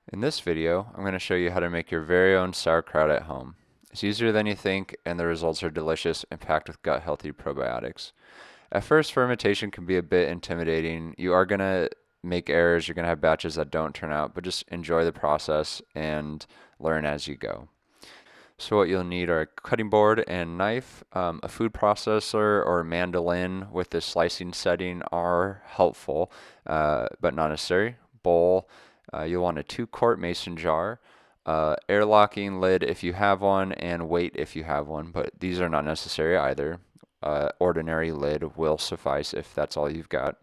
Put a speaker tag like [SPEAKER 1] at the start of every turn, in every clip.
[SPEAKER 1] In this video, I'm going to show you how to make your very own sauerkraut at home. It's easier than you think, and the results are delicious and packed with gut-healthy probiotics. At first, fermentation can be a bit intimidating. You are going to make errors, you're going to have batches that don't turn out, but just enjoy the process and learn as you go. So what you'll need are a cutting board and knife. A food processor or mandolin with the slicing setting are helpful, but not necessary. Bowl. You'll want a 2-quart mason jar, airlocking lid if you have one, and weight if you have one, but these are not necessary either. Ordinary lid will suffice if that's all you've got.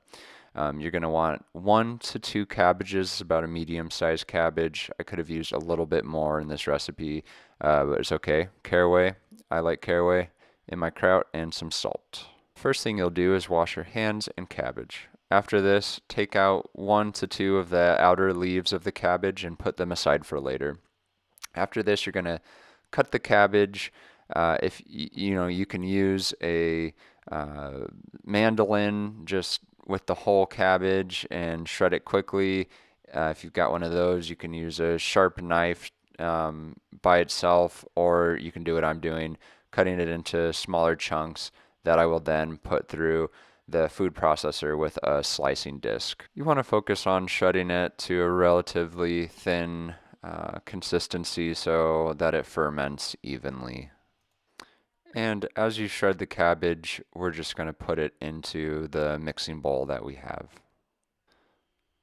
[SPEAKER 1] You're going to want 1 to 2 cabbages, about a medium-sized cabbage. I could have used a little bit more in this recipe, but it's okay. Caraway, I like caraway in my kraut, and some salt. First thing you'll do is wash your hands and cabbage. After this, take out 1 to 2 of the outer leaves of the cabbage and put them aside for later. After this, you're going to cut the cabbage. If you know, you can use a mandolin just with the whole cabbage and shred it quickly. If you've got one of those, you can use a sharp knife by itself, or you can do what I'm doing, cutting it into smaller chunks that I will then put through the food processor with a slicing disc. You want to focus on shredding it to a relatively thin consistency so that it ferments evenly. And as you shred the cabbage, we're just going to put it into the mixing bowl that we have.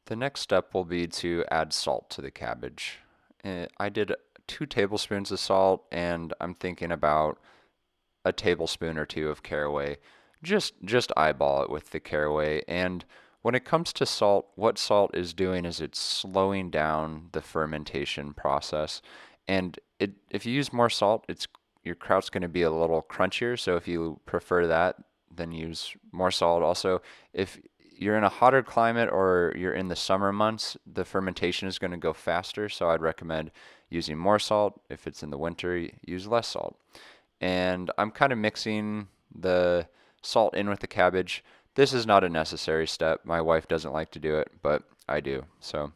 [SPEAKER 1] The next step will be to add salt to the cabbage. I did 2 tablespoons of salt, and I'm thinking about a tablespoon or 2 of caraway. Just eyeball it with the caraway. And when it comes to salt, what salt is doing is it's slowing down the fermentation process. And if you use more salt, your kraut's going to be a little crunchier. So if you prefer that, then use more salt. Also, if you're in a hotter climate or you're in the summer months, the fermentation is going to go faster. So I'd recommend using more salt. If it's in the winter, use less salt. And I'm kind of mixing the salt in with the cabbage. This is not a necessary step. My wife doesn't like to do it, but I do. So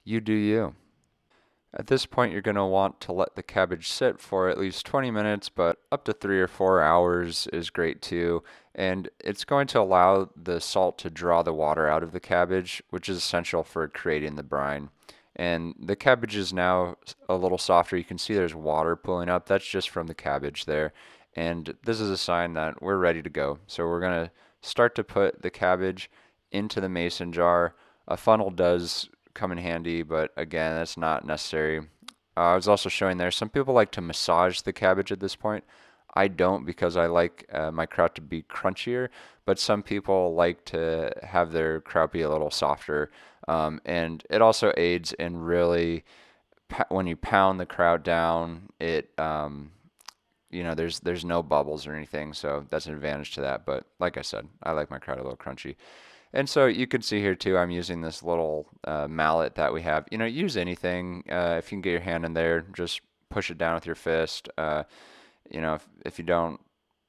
[SPEAKER 1] you do you. At this point, you're going to want to let the cabbage sit for at least 20 minutes, but up to 3 or 4 hours is great too. And it's going to allow the salt to draw the water out of the cabbage, which is essential for creating the brine. And the cabbage is now a little softer. You can see there's water pooling up. That's just from the cabbage there. And this is a sign that we're ready to go. So we're going to start to put the cabbage into the mason jar. A funnel does come in handy, but again, that's not necessary. I was also showing there, some people like to massage the cabbage at this point. I don't, because I like my kraut to be crunchier, but some people like to have their kraut be a little softer. And it also aids in really, when you pound the kraut down, there's no bubbles or anything, so that's an advantage to that. But like I said, I like my kraut a little crunchy. And so you can see here too, I'm using this little mallet that we have. Use anything. If you can get your hand in there, just push it down with your fist. If you don't,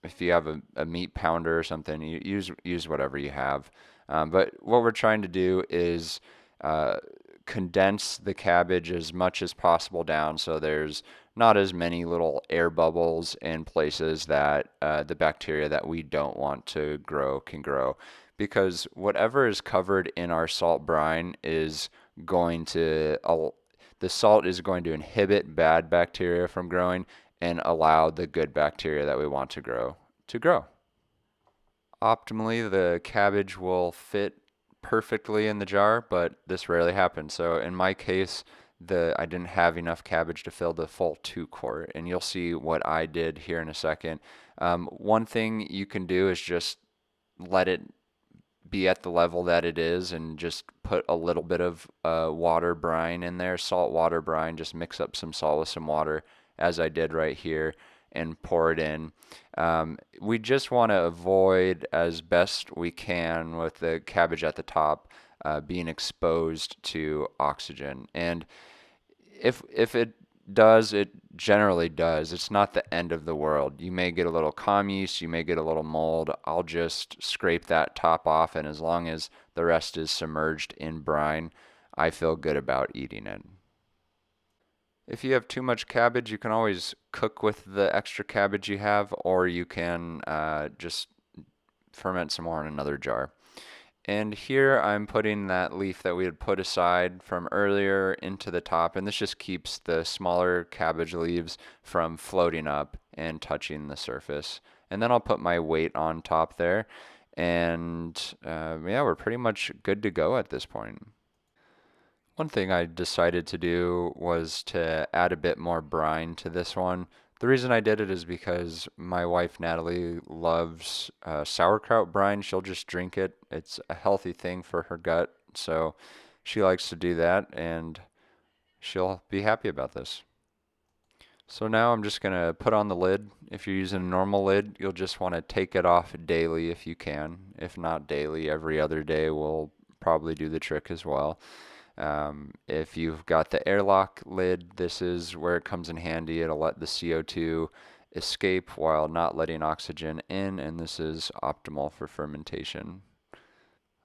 [SPEAKER 1] if you have a meat pounder or something, you use whatever you have. But what we're trying to do is condense the cabbage as much as possible down so there's not as many little air bubbles in places that the bacteria that we don't want to grow can grow. Because whatever is covered in our salt brine is going to, the salt is going to inhibit bad bacteria from growing and allow the good bacteria that we want to grow to grow. Optimally, the cabbage will fit perfectly in the jar, but this rarely happens. So in my case, I didn't have enough cabbage to fill the full 2-quart, and you'll see what I did here in a second. One thing you can do is just let it be at the level that it is and just put a little bit of water brine in there, salt water brine. Just mix up some salt with some water, as I did right here, and pour it in. We just want to avoid as best we can with the cabbage at the top being exposed to oxygen. And if it does, it generally does. It's not the end of the world. You may get a little comm yeast, you may get a little mold. I'll just scrape that top off, and as long as the rest is submerged in brine, I feel good about eating it. If you have too much cabbage, you can always cook with the extra cabbage you have, or you can just ferment some more in another jar. And here I'm putting that leaf that we had put aside from earlier into the top, and this just keeps the smaller cabbage leaves from floating up and touching the surface. And then I'll put my weight on top there, and yeah, we're pretty much good to go at this point. One thing I decided to do was to add a bit more brine to this one. The reason I did it is because my wife Natalie loves sauerkraut brine. She'll just drink it. It's a healthy thing for her gut, so she likes to do that, and she'll be happy about this. So now I'm just gonna put on the lid. If you're using a normal lid, you'll just want to take it off daily if you can. If not daily, every other day will probably do the trick as well. If you've got the airlock lid, this is where it comes in handy. It'll let the CO2 escape while not letting oxygen in, and this is optimal for fermentation.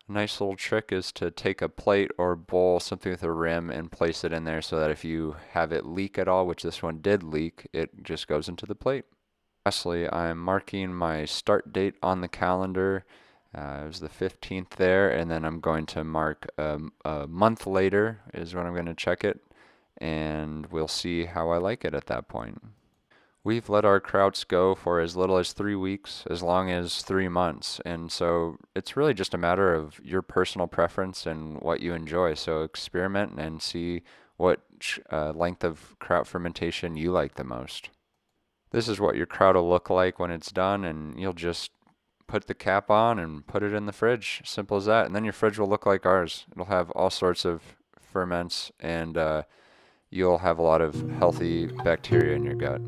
[SPEAKER 1] A nice little trick is to take a plate or bowl, something with a rim, and place it in there so that if you have it leak at all, which this one did leak, it just goes into the plate. Lastly, I'm marking my start date on the calendar. It was the 15th there, and then I'm going to mark a month later is when I'm going to check it, and we'll see how I like it at that point. We've let our krauts go for as little as 3 weeks, as long as 3 months, and so it's really just a matter of your personal preference and what you enjoy. So experiment and see what length of kraut fermentation you like the most. This is what your kraut will look like when it's done, and you'll just put the cap on and put it in the fridge. Simple as that. And then your fridge will look like ours. It'll have all sorts of ferments, and you'll have a lot of healthy bacteria in your gut.